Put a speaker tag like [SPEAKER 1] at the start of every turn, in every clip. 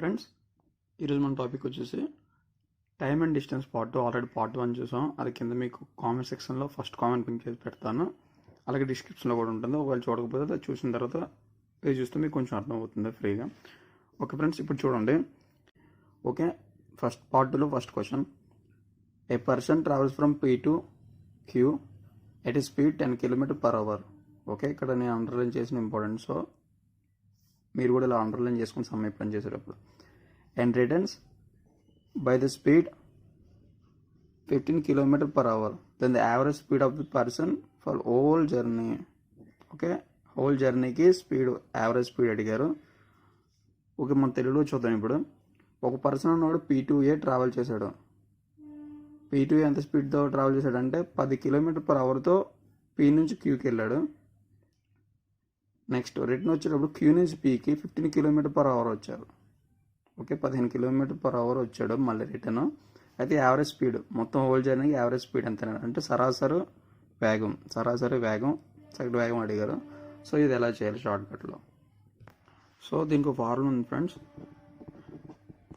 [SPEAKER 1] Friends, ఈరోజు మన topic వచ్చేసి time and distance part already part 1 చూసాం. అది కింద మీకు కామెంట్ సెక్షన్లో ఫస్ట్ కామెంట్ పింక్ చేసి పెడతాను. అలాగే డిస్క్రిప్షన్లో కూడా ఉంటుంది. ఒకవేళ చూడకపోతే అది చూసిన తర్వాత ఇది చూస్తే మీకు కొంచెం అర్థమవుతుంది ఫ్రీగా. ఓకే ఫ్రెండ్స్, ఇప్పుడు చూడండి. ఓకే, ఫస్ట్ పార్ట్ 2లో first question. A person travels from P to Q at speed 10 km/h. Okay, ఇక్కడ నేను అండర్లైన్ చేసిన ఇంపార్టెంట్. సో మీరు కూడా ఇలా అండర్లైన్ చేసుకుని సమ్ పని చేసేటప్పుడు. And returns by the speed 15 km/h. Then the average speed of the person for whole journey. Okay, whole జర్నీకి స్పీడ్ యావరేజ్ స్పీడ్ అడిగారు. ఓకే, మన తెలుగులో చూద్దాం. ఇప్పుడు ఒక పర్సన్ ఉన్నవాడు P2A ట్రావెల్ చేశాడు. P2A ఎంత స్పీడ్తో ట్రావెల్ చేశాడంటే 10 km/hతో P నుంచి Qకి వెళ్ళాడు. నెక్స్ట్ రిటర్న్ వచ్చేటప్పుడు Q నుంచి Pకి 15 km/h వచ్చారు. ఓకే, 15 km/h వచ్చాడు మళ్ళీ రిటర్న్. అయితే యావరేజ్ స్పీడ్ మొత్తం హోల్ జర్నీకి యావరేజ్ స్పీడ్ ఎంత అంటే సరాసరి వేగం సగటు వేగం అడిగారు. సో ఇది ఎలా చేయాలి షార్ట్కట్లో. సో దీనికి ఒక ఫార్ములా ఉంది ఫ్రెండ్స్.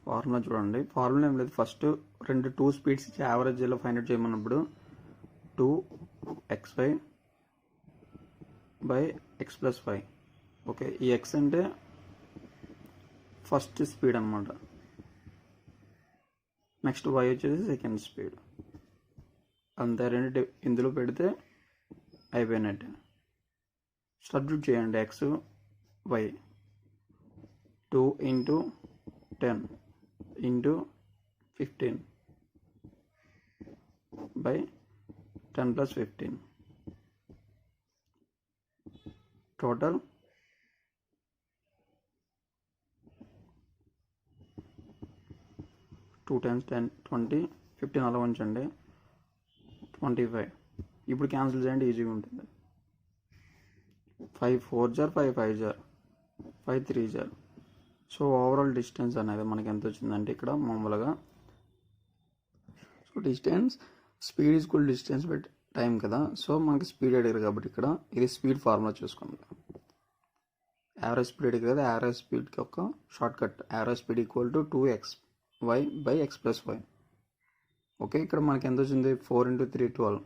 [SPEAKER 1] ఫార్ములా చూడండి. ఫార్ములా ఏం లేదు, ఫస్ట్ టూ స్పీడ్స్ ఇచ్చి యావరేజ్ ఎలా ఫైండ్ అవుట్ చేయమన్నప్పుడు 2xy బై x+5. ఓకే, ఈ x అంటే ఫస్ట్ స్పీడ్ అనమాట. నెక్స్ట్ y వచ్చేసి సెకండ్ స్పీడ్. అంతే, రెండు ఇందులో పెడితే అయిపోయినట్టే. సబ్స్టిట్యూట్ చేయండి. x y 2 × 10 × 15 బై 10 + 15 టోటల్ 2 × 10 20 15 అలా ఉంచండి 25. ఇప్పుడు క్యాన్సిల్ చేయండి, ఈజీగా ఉంటుంది. 5 4 jar 5 5 jar 5 3 jar. So overall distance అనేది మనకి ఎంత వచ్చిందంటే ఇక్కడ మామూలుగా so distance speed equal distance by time కదా. సో మనకి స్పీడ్ అడిగారు కాబట్టి ఇక్కడ ఇది స్పీడ్ ఫార్ములా చూసుకోండి. యావరేజ్ స్పీడ్ అడిగారు కదా, యావరేజ్ స్పీడ్కి ఒక short cut. Average speed equal to 2xy by x+5. Okay, ఇక్కడ మనకి ఎంత వచ్చింది 4 × 3 12.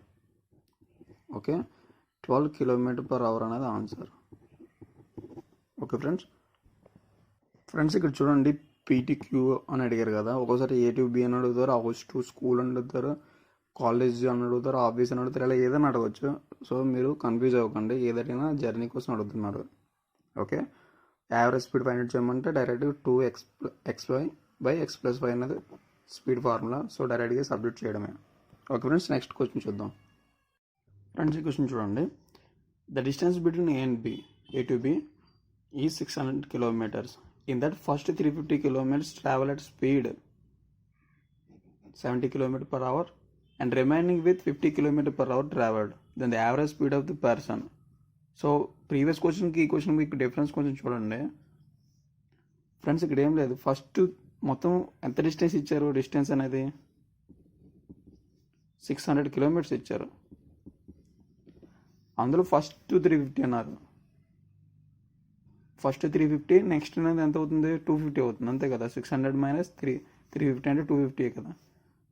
[SPEAKER 1] ఓకే, 12 km/h అనేది ఆన్సర్. ఓకే ఫ్రెండ్స్, ఇక్కడ చూడండి P2Q అని అడిగారు కదా. ఒక్కోసారి A to B అని అడుగుతారు, హౌస్ టు స్కూల్ అని అడుగుతారు, కాలేజ్ అని అడుగుతారు, ఆఫీస్ అని అడుగుతారు, ఇలా ఏదైనా అడగవచ్చు. సో మీరు కన్ఫ్యూజ్ అవ్వకండి, ఏదైనా జర్నీ కోసం అడుగుతున్నారు. Okay, average speed find out చేయమంటే డైరెక్ట్గా 2xy బై x+5 అనేది స్పీడ్ ఫార్ములా. సో డైరెక్ట్గా సబ్స్టిట్యూట్ చేయడమే. ఓకే ఫ్రెండ్స్, నెక్స్ట్ క్వశ్చన్ చూద్దాం. ఫ్రెండ్స్, ఈ క్వశ్చన్ చూడండి. The distance between A to B is 600 km. In that first 350 km travel at speed 70 km/h and remaining with 50 km/h traveled, then the average speed of the person. So previous క్వశ్చన్కి ఈ question మీకు difference కొంచెం చూడండి friends. ఇక్కడ ఏం లేదు, first మొత్తం ఎంత డిస్టెన్స్ ఇచ్చారు, డిస్టెన్స్ అనేది 600 km ఇచ్చారు. అందులో ఫస్ట్ 350 అన్నారు. ఫస్ట్ 350, నెక్స్ట్ అనేది ఎంత అవుతుంది 250 అవుతుంది, అంతే కదా. 600 - 350 అంటే 250 కదా.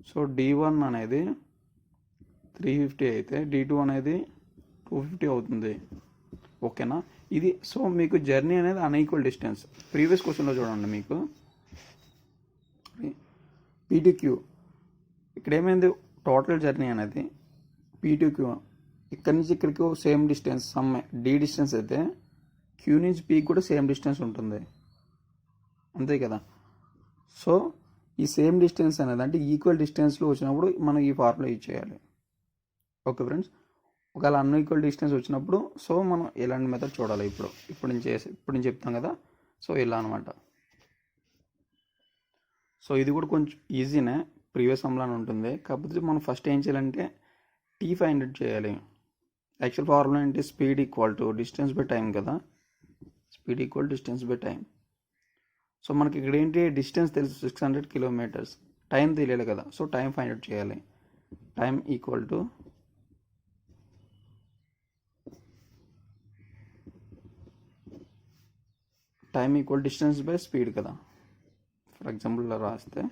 [SPEAKER 1] సో D1 అనేది 350 అయితే D2 అనేది 250 అవుతుంది. ఓకేనా, ఇది. సో మీకు జర్నీ అనేది అన్ఈక్వల్ డిస్టెన్స్. ప్రీవియస్ క్వశ్చన్లో చూడండి, మీకు P2Q ఇక్కడ ఏమైంది, టోటల్ జర్నీ అనేది P2Q ఇక్కడ నుంచి ఇక్కడికి same distance, some D distance అయితే Q నుంచి P కూడా సేమ్ డిస్టెన్స్ ఉంటుంది, అంతే కదా. సో ఈ సేమ్ డిస్టెన్స్ అనేది అంటే ఈక్వల్ డిస్టెన్స్లో వచ్చినప్పుడు మనం ఈ ఫార్ములా యూజ్ చేయాలి. ఓకే ఫ్రెండ్స్, ఒకవేళ అన్ఈక్వల్ డిస్టెన్స్ వచ్చినప్పుడు సో మనం ఎలాంటి మెథడ్ చూడాలి. ఇప్పుడు నేను చెప్తాను కదా. సో ఇలా అనమాట. సో ఇది కూడా కొంచెం ఈజీనే, ప్రీవియస్ సమ్లానే ఉంటుంది. కాకపోతే మనం ఫస్ట్ ఏం చేయాలంటే T ఫైండ్ అవుట్ చేయాలి. యాక్చువల్ ఫార్ములా ఏంటి, speed equal to distance by time కదా. Speed equal distance by time. So మనకి ఇక్కడ ఏంటి, డిస్టెన్స్ తెలుసు 600 km, టైం తెలియాలి కదా. సో టైం ఫైండ్ అవుట్ చేయాలి. Time equal to distance by speed కదా. ఫర్ ఎగ్జాంపుల్ ఇలా రాస్తే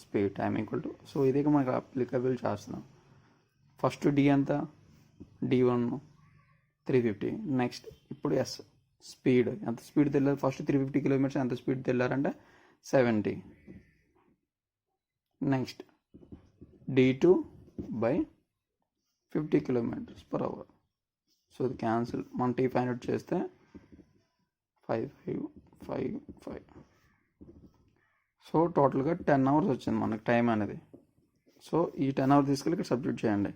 [SPEAKER 1] speed time equal to, so ఇదే మనకు అప్లికబుల్ చేస్తున్నాం. ఫస్ట్ డి ఎంత, D1 350. నెక్స్ట్ ఇప్పుడు ఎస్ స్పీడ్ ఎంత స్పీడ్ తెల్లారు, ఫస్ట్ 350 కిలోమీటర్స్ ఎంత స్పీడ్ తెల్లారంటే 70. Next D2 by 50 kilometres per hour. So ఇది క్యాన్సిల్, మనం టీ ఫైండ్ అవుట్ చేస్తే 5. సో టోటల్గా 10 అవర్స్ వచ్చింది మనకి టైం అనేది. సో ఈ 10 అవర్స్ తీసుకెళ్ళి ఇక్కడ సబ్స్టిట్యూట్ చేయండి.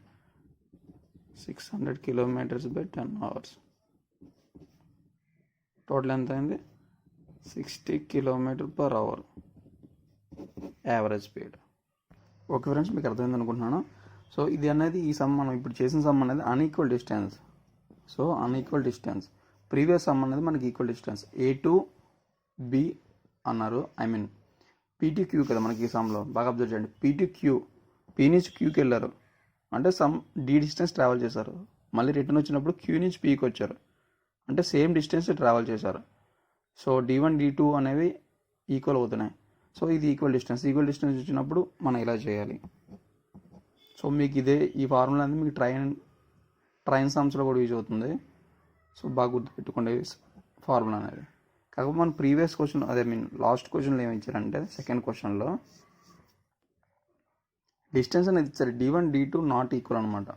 [SPEAKER 1] 600 కిలోమీటర్స్ బై 10 అవర్స్, టోటల్ ఎంత అయింది, 60 kilometer per hour average speed. Okay friends, మీకు అర్థమైంది అనుకుంటున్నాను. సో ఇది అనేది ఈ సమ్ మనం ఇప్పుడు చేసిన సమ్ అనేది unequal distance. So unequal distance, previous some అనేది మనకి equal distance A to B అన్నారు. I mean P to Q కదా మనకి ఈ సమ్లో, బాగా అబ్జర్వ్ చేయండి. P to Q, P నుంచి Qకి వెళ్ళారు అంటే సమ్ D డిస్టెన్స్ ట్రావెల్ చేశారు. మళ్ళీ రిటర్న్ వచ్చినప్పుడు Q నుంచి Pకి వచ్చారు అంటే సేమ్ డిస్టెన్స్ ట్రావెల్ చేశారు. సో D1 D2 అనేవి ఈక్వల్ అవుతున్నాయి. సో ఇది ఈక్వల్ డిస్టెన్స్ వచ్చినప్పుడు మనం ఇలా చేయాలి. సో మీకు ఇదే ఈ ఫార్ములా అనేది మీకు ట్రైన్ సమ్స్లో కూడా యూజ్ అవుతుంది. సో బాగా గుర్తుపెట్టుకోండి ఫార్ములా అనేది. కాకపోతే మన ప్రీవియస్ క్వశ్చన్ లాస్ట్ క్వశ్చన్లో ఏమి ఇచ్చారంటే సెకండ్ క్వశ్చన్లో డిస్టెన్స్ అనేది ఇచ్చారు, D1 D2 నాట్ ఈక్వల్ అనమాట.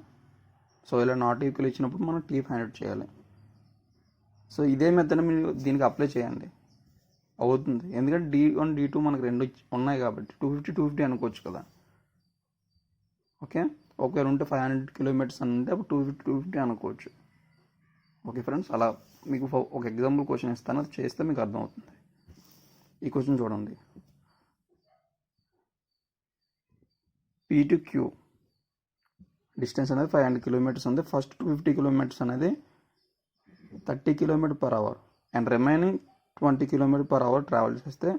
[SPEAKER 1] సో ఇలా నాట్ ఈక్వల్ ఇచ్చినప్పుడు మనం టీ ఫైండ్ అవుట్ చేయాలి. సో ఇదే మెథడ్ మీరు దీనికి అప్లై చేయండి, అవుతుంది. ఎందుకంటే D1 D2 మనకు రెండు ఉన్నాయి కాబట్టి 250 అనుకోవచ్చు కదా. ఓకే, ఒకవేళ ఉంటే 500 కిలోమీటర్స్ అని ఉంటే అప్పుడు 250 అనుకోవచ్చు. ఓకే ఫ్రెండ్స్, అలా మీకు ఒక ఎగ్జాంపుల్ క్వశ్చన్ ఇస్తాను, అది చేస్తే మీకు అర్థమవుతుంది. ఈ క్వశ్చన్ చూడండి. P to Q డిస్టెన్స్ అనేది 500 కిలోమీటర్స్ ఉంది. ఫస్ట్ 250 కిలోమీటర్స్ అనేది 30 kilometer per hour and remaining 20 kilometer per hour travel చేస్తే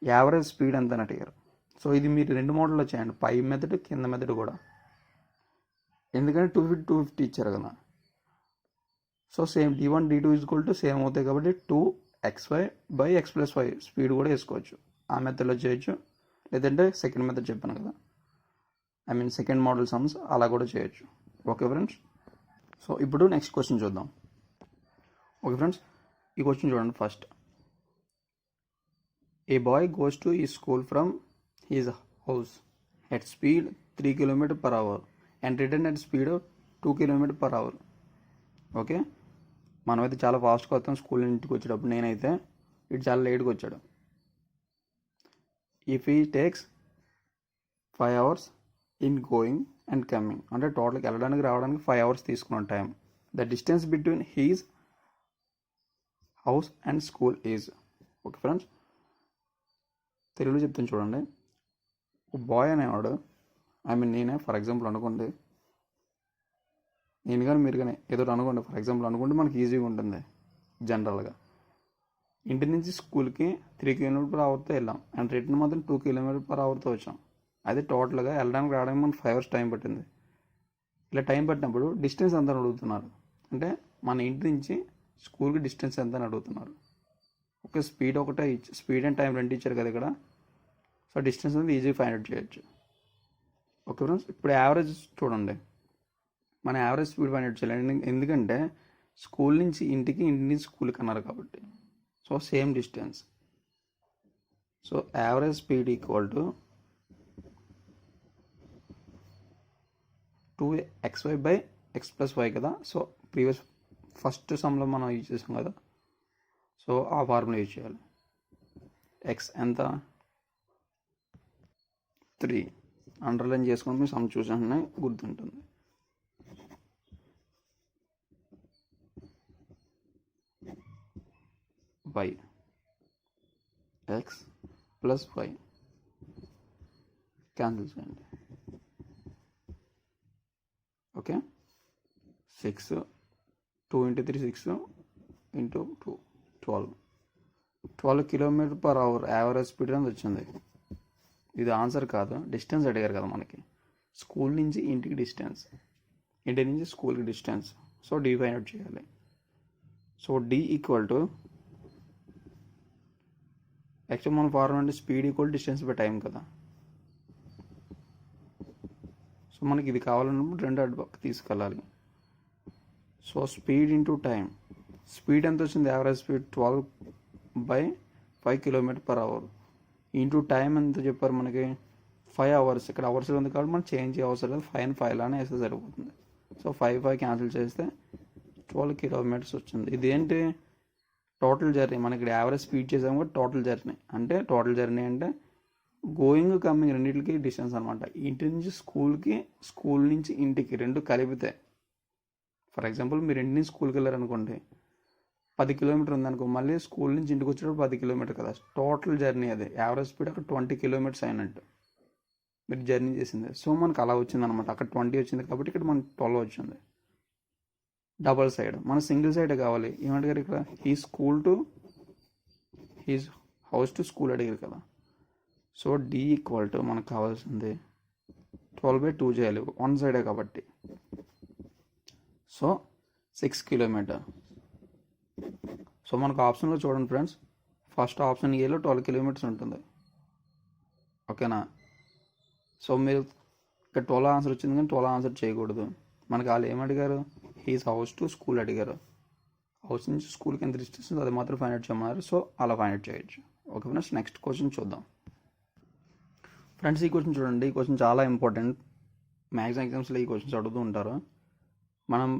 [SPEAKER 1] యావరేజ్ స్పీడ్ ఎంత అని అడిగారు. సో ఇది మీరు రెండు మోడల్లో చేయండి, పై మెథడ్ కింద మెథడ్ కూడా. ఎందుకంటే 250 ఇచ్చారు కదా. So same D1 D2 equal to same అవుతాయి కాబట్టి 2xy బై x+y స్పీడ్ కూడా వేసుకోవచ్చు. ఆ మెథడ్లో చేయొచ్చు, లేదంటే సెకండ్ మెథడ్ చెప్పాను కదా, I mean second model sums, అలా కూడా చేయొచ్చు. ఓకే ఫ్రెండ్స్, సో ఇప్పుడు నెక్స్ట్ క్వశ్చన్ చూద్దాం. ఓకే ఫ్రెండ్స్, ఈ క్వశ్చన్ చూడండి. First, a boy goes to the school from his house at speed 3 km per hour and return at speed of 2 km per hour. Okay, మనమైతే చాలా ఫాస్ట్గా వస్తాం school ఇంటికి వచ్చేటప్పుడు, నేనైతే ఇటు చాలా లేట్గా వచ్చాడు. If he takes 5 hours in going and coming, అంటే టోటల్కి వెళ్ళడానికి రావడానికి 5 hours తీసుకున్నాం time. The distance between his house and school is. Okay friends, తెలుగులో చెప్తాను చూడండి. బాయ్ అనేవాడు, ఐ మీన్ నేనే ఫర్ ఎగ్జాంపుల్ అనుకోండి, నేను కానీ మీరు కానీ ఏదో అనుకోండి, ఫర్ ఎగ్జాంపుల్ అనుకుంటే మనకి ఈజీగా ఉంటుంది. జనరల్గా ఇంటి నుంచి స్కూల్కి 3 km per hourతో వెళ్ళాం అండ్ రిటర్న్ మాత్రం 2 km per hourతో వచ్చాం. అదే టోటల్గా వెళ్ళడానికి రావడానికి మనకు 5 hours టైం పట్టింది. ఇలా టైం పట్టినప్పుడు డిస్టెన్స్ ఎంత అని అడుగుతున్నారు, అంటే మన ఇంటి నుంచి స్కూల్కి డిస్టెన్స్ ఎంత అని అడుగుతున్నారు. ఓకే, స్పీడ్ ఒకటే స్పీడ్ అండ్ టైం రెండు ఇచ్చారు కదా ఇక్కడ. సో డిస్టెన్స్ అనేది ఈజీగా ఫైండ్ అవుట్ చేయొచ్చు. ఓకే ఫ్రెండ్స్, ఇప్పుడు యావరేజ్ చూడండి. మన యావరేజ్ స్పీడ్ ఫైండ్ అవుట్ చేయాలి, ఎందుకంటే స్కూల్ నుంచి ఇంటికి, ఇంటి నుంచి స్కూల్కి అన్నారు కాబట్టి. So same distance. So average speed equal to 2xy by x+y కదా. సో ప్రీవియస్ ఫస్ట్ సమ్లో మనం యూజ్ చేసాం కదా, సో ఆ ఫార్ములా యూజ్ చేయాలి. ఎక్స్ ఎంత, 3 అండర్లైన్ చేసుకుంటే మీ సమ్ చూసానే గుర్తుంటుంది. y x+y క్యాన్సిల్ చేయండి. Okay, 6 2 × 3 6 × 2 12 km per hour average speed అనేది వచ్చింది. ఇది ఆన్సర్ కాదు, డిస్టెన్స్ అడిగారు కదా మనకి. స్కూల్ నుంచి ఇంటికి డిస్టెన్స్, ఇంటి నుంచి స్కూల్కి distance. So D find out చేయాలి. So D equal to actual మన ఫార్ములా అంటే speed equal distance by time కదా. సో మనకి ఇది కావాలన్నప్పుడు రెండు అటు పక్క తీసుకెళ్ళాలి. So speed into time, speed ఎంత వచ్చింది, average speed 12/5 km/h into time ఎంత చెప్పారు మనకి 5 hours. ఇక్కడ అవర్స్ ఉంది కాబట్టి మనం చేంజ్ అవసరం లేదు, 5 and 5 లానే వేస్తే సరిపోతుంది. సో 5 క్యాన్సిల్ చేస్తే 12 km వచ్చింది. ఇదేంటి టోటల్ జర్నీ, మనకి ఇక్కడ యావరేజ్ స్పీడ్ చేసాము కూడా టోటల్ జర్నీ. అంటే టోటల్ జర్నీ అంటే గోయింగ్ కమింగ్ రెండింటికి డిస్టెన్స్ అనమాట. ఇంటి నుంచి స్కూల్కి, స్కూల్ నుంచి ఇంటికి రెండు కలిపితే, ఫర్ ఎగ్జాంపుల్ మీరు ఇంటి నుంచి స్కూల్కి వెళ్ళారనుకోండి 10 km ఉందనుకో, మళ్ళీ స్కూల్ నుంచి ఇంటికి వచ్చేటప్పుడు 10 km కదా, టోటల్ జర్నీ అదే. యావరేజ్ స్పీడ్ అక్కడ 20 km అయినట్టు మీరు జర్నీ చేసింది. సో మనకు అలా వచ్చింది అనమాట. అక్కడ 20 వచ్చింది కాబట్టి ఇక్కడ మనకు 12 వచ్చింది. డబల్ సైడ్, మన సింగిల్ సైడ్ కావాలి. ఏమంటారు ఇక్కడ, he school to he's house to school అడిగారు కదా. సో డి ఈక్వల్ టు మనకు కావాల్సింది 12/2 చేయాలి, వన్ సైడే కాబట్టి. So 6 km. సో మనకు ఆప్షన్లో చూడండి ఫ్రెండ్స్, ఫస్ట్ ఆప్షన్ ఏలో 12 km ఉంటుంది. ఓకేనా. సో మీరు ఇక్కడ 12 ఆన్సర్ వచ్చింది కానీ 12 ఆన్సర్ చేయకూడదు. మనకి వాళ్ళు ఏమడిగారు, హీస్ హౌస్ టు స్కూల్ అడిగారు. హౌస్ నుంచి స్కూల్కి ఎంత డిస్టెన్స్ అది మాత్రం ఫైండ్ అవుట్ చేయమన్నారు. సో అలా ఫైండ్ అవుట్ చేయొచ్చు. ఓకే ఫ్రెండ్స్, నెక్స్ట్ క్వశ్చన్ చూద్దాం. ఫ్రెండ్స్ ఈ క్వశ్చన్ చూడండి, ఈ క్వశ్చన్ చాలా ఇంపార్టెంట్. మ్యాథ్స్ ఎగ్జామ్స్లో ఈ క్వశ్చన్స్ అడుగుతూ ఉంటారు. మనం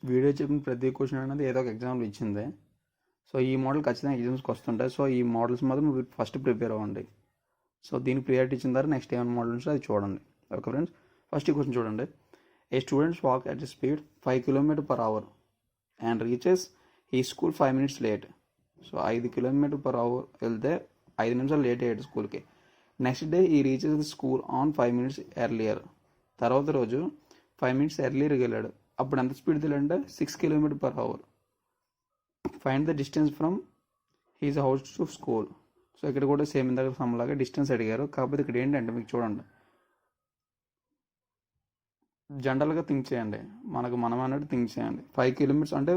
[SPEAKER 1] వీడియో చెప్పిన ప్రతి క్వశ్చన్ అనేది ఏదో ఒక ఎగ్జామ్లో ఇచ్చిందే. సో ఈ మోడల్ ఖచ్చితంగా ఎగ్జామ్స్కి వస్తుంటాయి. సో ఈ మోడల్స్ మాత్రం మీరు ఫస్ట్ ప్రిపేర్ అవ్వండి. సో దీనికి ప్రియారిటీ ఇచ్చిన తర్వాత నెక్స్ట్ ఏమైనా మోడల్ ఉంటే అది చూడండి. ఓకే ఫ్రెండ్స్, ఫస్ట్ ఈ క్వశ్చన్ చూడండి. A students walk at a speed 5 km/h and reaches the school 5 minutes late. So 5 km/h వెళ్తే 5 నిమిషాలు లేట్ అయ్యాడు స్కూల్కి. Next day the reaches the school on 5 minutes earlier. తర్వాత రోజు 5 minutes ఎర్లియర్కి వెళ్ళాడు. అప్పుడు ఎంత స్పీడ్ తెలియంటే 6 km/h. Find the distance from his house to school. So ఇక్కడ కూడా సేమ్ ఇందాక సమ్లాగా డిస్టెన్స్ అడిగారు. కాకపోతే ఇక్కడ ఏంటంటే మీకు చూడండి, జనరల్గా థింక్ చేయండి, మనం అన్నట్టు థింక్ చేయండి. 5 km అంటే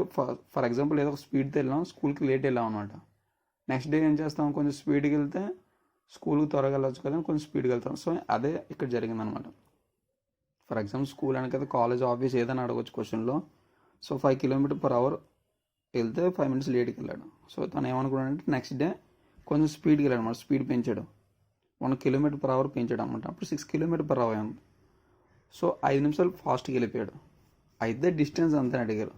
[SPEAKER 1] ఫర్ ఎగ్జాంపుల్ ఏదో ఒక స్పీడ్తో వెళ్ళాం, స్కూల్కి లేట్ వెళ్ళాం అనమాట. నెక్స్ట్ డే ఏం చేస్తాం, కొంచెం స్పీడ్కి వెళ్తే స్కూల్కి త్వరగా వెళ్ళొచ్చు కదా, కొంచెం స్పీడ్కి వెళ్తాం. సో అదే ఇక్కడ జరిగిందనమాట. ఫర్ ఎగ్జాంపుల్ స్కూల్ అని కదా, కాలేజ్, ఆఫీస్ ఏదైనా అడగవచ్చు క్వశ్చన్లో. సో 5 km/h వెళ్తే 5 minutes లేట్కి వెళ్ళాడు. సో తను ఏమనుకున్నాడంటే నెక్స్ట్ డే కొంచెం స్పీడ్కి వెళ్ళాడు అనమాట. స్పీడ్ పెంచాడు, 1 km/h పెంచాడు అనమాట. అప్పుడు 6 km/h అయింది. సో 5 నిమిషాలు ఫాస్ట్కి వెళ్ళిపోయాడు. అయితే డిస్టెన్స్ అంతా అడిగారు.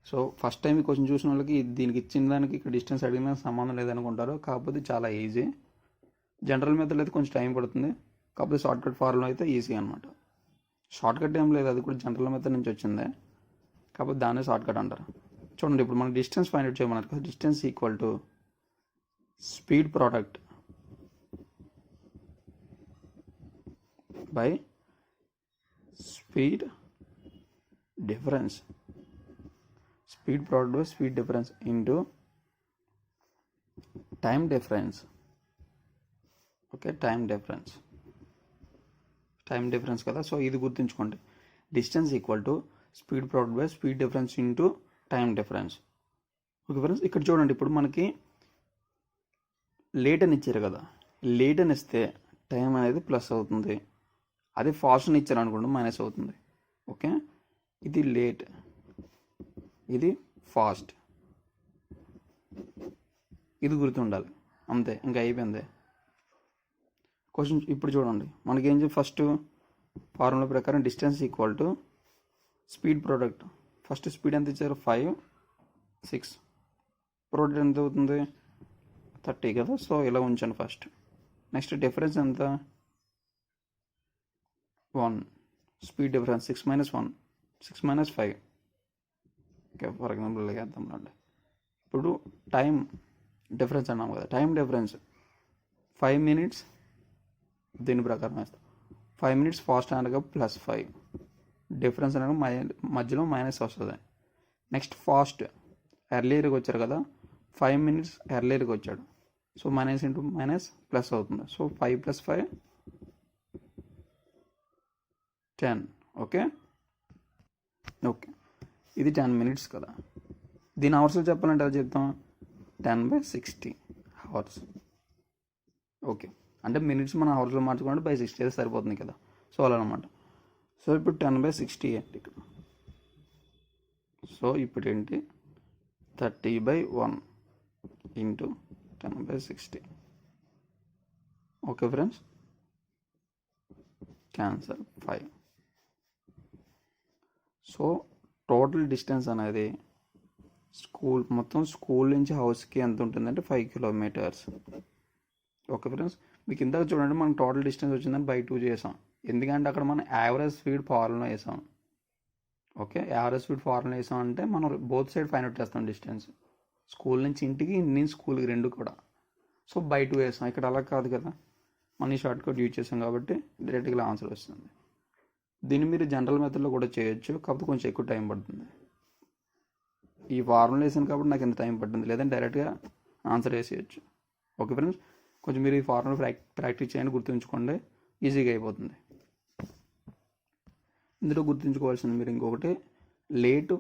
[SPEAKER 1] సో ఫస్ట్ టైం ఈ క్వశ్చన్ చూసిన వాళ్ళకి దీనికి ఇచ్చిన దానికి ఇక్కడ డిస్టెన్స్ అడిగిన సంబంధం లేదనుకుంటారు. కాకపోతే చాలా ఈజీ. జనరల్ మెథడ్ అయితే కొంచెం టైం పడుతుంది, కాకపోతే షార్ట్కట్ ఫార్ములా అయితే ఈజీ అనమాట. షార్ట్కట్ ఏం లేదు, అది కూడా జనరల్ మెథడ్ నుంచి వచ్చిందే, కాకపోతే దాన్ని షార్ట్కట్ అంటారు. చూడండి, ఇప్పుడు మనం డిస్టెన్స్ ఫైండ్ అవుట్ చేయమన్నారు కదా. Distance equal to speed product by speed difference. Speed product by speed difference into time difference. Okay, time difference కదా. సో ఇది గుర్తుంచుకోండి, distance equal to speed product by speed difference into time difference. Okay friends, ఇక్కడ చూడండి, ఇప్పుడు మనకి late అని ఇచ్చారు కదా. లేట్ అని ఇస్తే టైం అనేది ప్లస్ అవుతుంది, అదే ఫాస్ట్ అని ఇచ్చారు అనుకోండి మైనస్ అవుతుంది. ఓకే, ఇది లేట్, ఇది ఫాస్ట్, ఇది గుర్తుండాలి అంతే, ఇంకా అయిపోయింది క్వశ్చన్. ఇప్పుడు చూడండి మనకేం చెప్పి ఫస్ట్ ఫార్ములా ప్రకారం distance equal to speed product. First speed ఎంత ఇచ్చారు 5, 6. ప్రోడక్ట్ ఎంత అవుతుంది 30 కదా. సో ఇలా ఉంచాను ఫస్ట్. నెక్స్ట్ డిఫరెన్స్ ఎంత 1. Speed difference 6 - 1, 6 - 5. Okay, for example ఇలా చేద్దాం. ఇప్పుడు టైం డిఫరెన్స్ అన్నాం కదా. టైం డిఫరెన్స్ 5 minutes, దీని ప్రకారం వేస్తాం. 5 minutes ఫాస్ట్ అనగా +5, డిఫరెన్స్ అనగా మధ్యలో మైనస్ వస్తుంది. నెక్స్ట్ ఫాస్ట్ ఎర్లియర్కి వచ్చారు కదా, 5 minutes ఎర్లియర్కి వచ్చాడు. So minus into minus plus అవుతుంది. సో 5 + 5 10. ఓకే, ఇది 10 minutes కదా. దీని అవర్స్లో చెప్పాలంటే ఎలా చెప్తాం, 10/60 hours. ఓకే, అంటే మినిట్స్ మనం అవర్స్లో మార్చుకుంటే బై 60 అయితే సరిపోతుంది కదా. సో అలా అనమాట. సో ఇప్పుడు 10/60 ఏంటి ఇక్కడ. సో ఇప్పుడు ఏంటి 30/1 into 10/60. Okay friends, cancel 5. So total distance అనేది మొత్తం స్కూల్ నుంచి హౌస్కి ఎంత ఉంటుందంటే 5 కిలోమీటర్స్. ఓకే ఫ్రెండ్స్, మీకు ఇందాక చూడండి మనం టోటల్ డిస్టెన్స్ వచ్చిందని బై 2 చేసాం, ఎందుకంటే అక్కడ మనం యావరేజ్ స్పీడ్ ఫార్ములా వేసాం. ఓకే, యావరేజ్ స్పీడ్ ఫార్ములా వేసాం అంటే మనం బోత్ సైడ్ ఫైండ్ అవుట్ చేస్తాం డిస్టెన్స్, స్కూల్ నుంచి ఇంటికి, నుంచి స్కూల్కి రెండు కూడా. సో బై 2 వేసాం, ఇక్కడ అలా కాదు కదా, మనీ షార్ట్ కట్ యూజ్ చేసాం కాబట్టి డైరెక్ట్గా ఆన్సర్ వస్తుంది. దీన్ని మీరు జనరల్ మెథడ్లో కూడా చేయొచ్చు, కాకపోతే కొంచెం ఎక్కువ టైం పడుతుంది. ఈ ఫార్ములా వేసాను కాబట్టి నాకు ఎంత టైం పడుతుంది, లేదంటే డైరెక్ట్గా ఆన్సర్ వేసేయచ్చు. ఓకే ఫ్రెండ్స్, కొంచెం మీరు ఈ ఫార్ములా ప్రాక్టీస్ చేయండి, గుర్తుంచుకోండి, ఈజీగా అయిపోతుంది. ఇందులో గుర్తుంచుకోవాల్సింది మీరు ఇంకొకటి, లేట్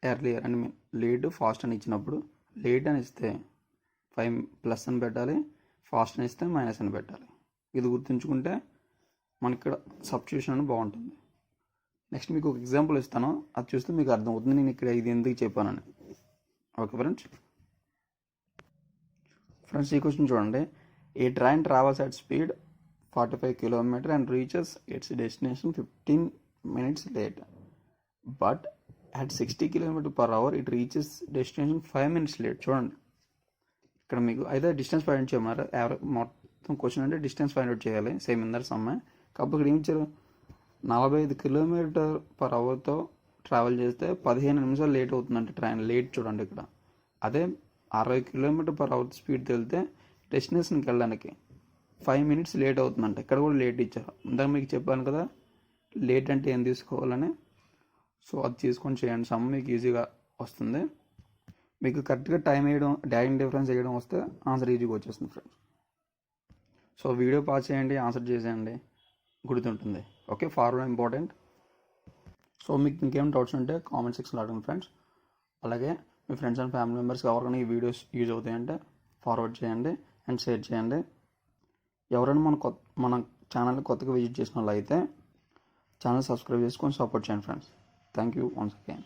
[SPEAKER 1] ఎర్లియర్ అని లేట్ ఫాస్ట్ అని ఇచ్చినప్పుడు లేట్ అని ఇస్తే 5+ అని పెట్టాలి, ఫాస్ట్ అని ఇస్తే మైనస్ అని పెట్టాలి. ఇది గుర్తుంచుకుంటే మనకి ఇక్కడ సబ్స్టిట్యూషన్ అని బాగుంటుంది. నెక్స్ట్ మీకు ఒక ఎగ్జాంపుల్ ఇస్తాను, అది చూస్తే మీకు అర్థమవుతుంది నేను ఇక్కడ ఇది ఎందుకు చెప్పానని. ఓకే ఫ్రెండ్స్, ఈ క్వశ్చన్ చూడండి. A train travels at speed 45 km and reaches its destination 15 minutes late, but at 60 km/h it reaches destination 5 minutes late. చూడండి ఇక్కడ మీకు అయితే డిస్టెన్స్ ఫైండ్ అవుట్ చేయమన్నారు. మొత్తం క్వశ్చన్ అంటే డిస్టెన్స్ ఫైండ్ అవుట్ చేయాలి, సేమ్ ఇందర్ సమ్మె. కాకపోతే ఇక్కడ ఏం ఇచ్చారు, 45 km/hతో ట్రావెల్ చేస్తే 15 నిమిషాలు లేట్ అవుతుందంటే ట్రైన్ లేట్. చూడండి ఇక్కడ అదే 60 km/h స్పీడ్తో వెళ్తే డెస్టినేషన్కి వెళ్ళడానికి 5 minutes లేట్ అవుతుందంట. ఇక్కడ కూడా లేట్ ఇచ్చారు, ఇందాక మీకు చెప్పాను కదా లేట్ అంటే ఏం తీసుకోవాలని. సో అది తీసుకొని చేయండి, సమ్ మీకు ఈజీగా వస్తుంది. మీకు కరెక్ట్గా టైం వేయడం, టైం డిఫరెన్స్ వేయడం వస్తే ఆన్సర్ ఈజీగా వచ్చేస్తుంది ఫ్రెండ్స్. సో వీడియో పాస్ చేయండి, ఆన్సర్ చేసేయండి, గుర్తుంటుంది. Okay, formula important. సో మీకు ఇంకేం డౌట్స్ ఉంటే కామెంట్ సెక్షన్లో అడగండి ఫ్రెండ్స్. అలాగే మీ ఫ్రెండ్స్ అండ్ ఫ్యామిలీ మెంబర్స్కి ఎవరికైనా ఈ వీడియోస్ యూజ్ అవుతాయంటే ఫార్వర్డ్ చేయండి అండ్ షేర్ చేయండి. ఎవరైనా మన ఛానల్ని కొత్తగా విజిట్ చేసిన వాళ్ళు అయితే ఛానల్ సబ్స్క్రైబ్ చేసుకొని సపోర్ట్ చేయండి friends. Thank you once again.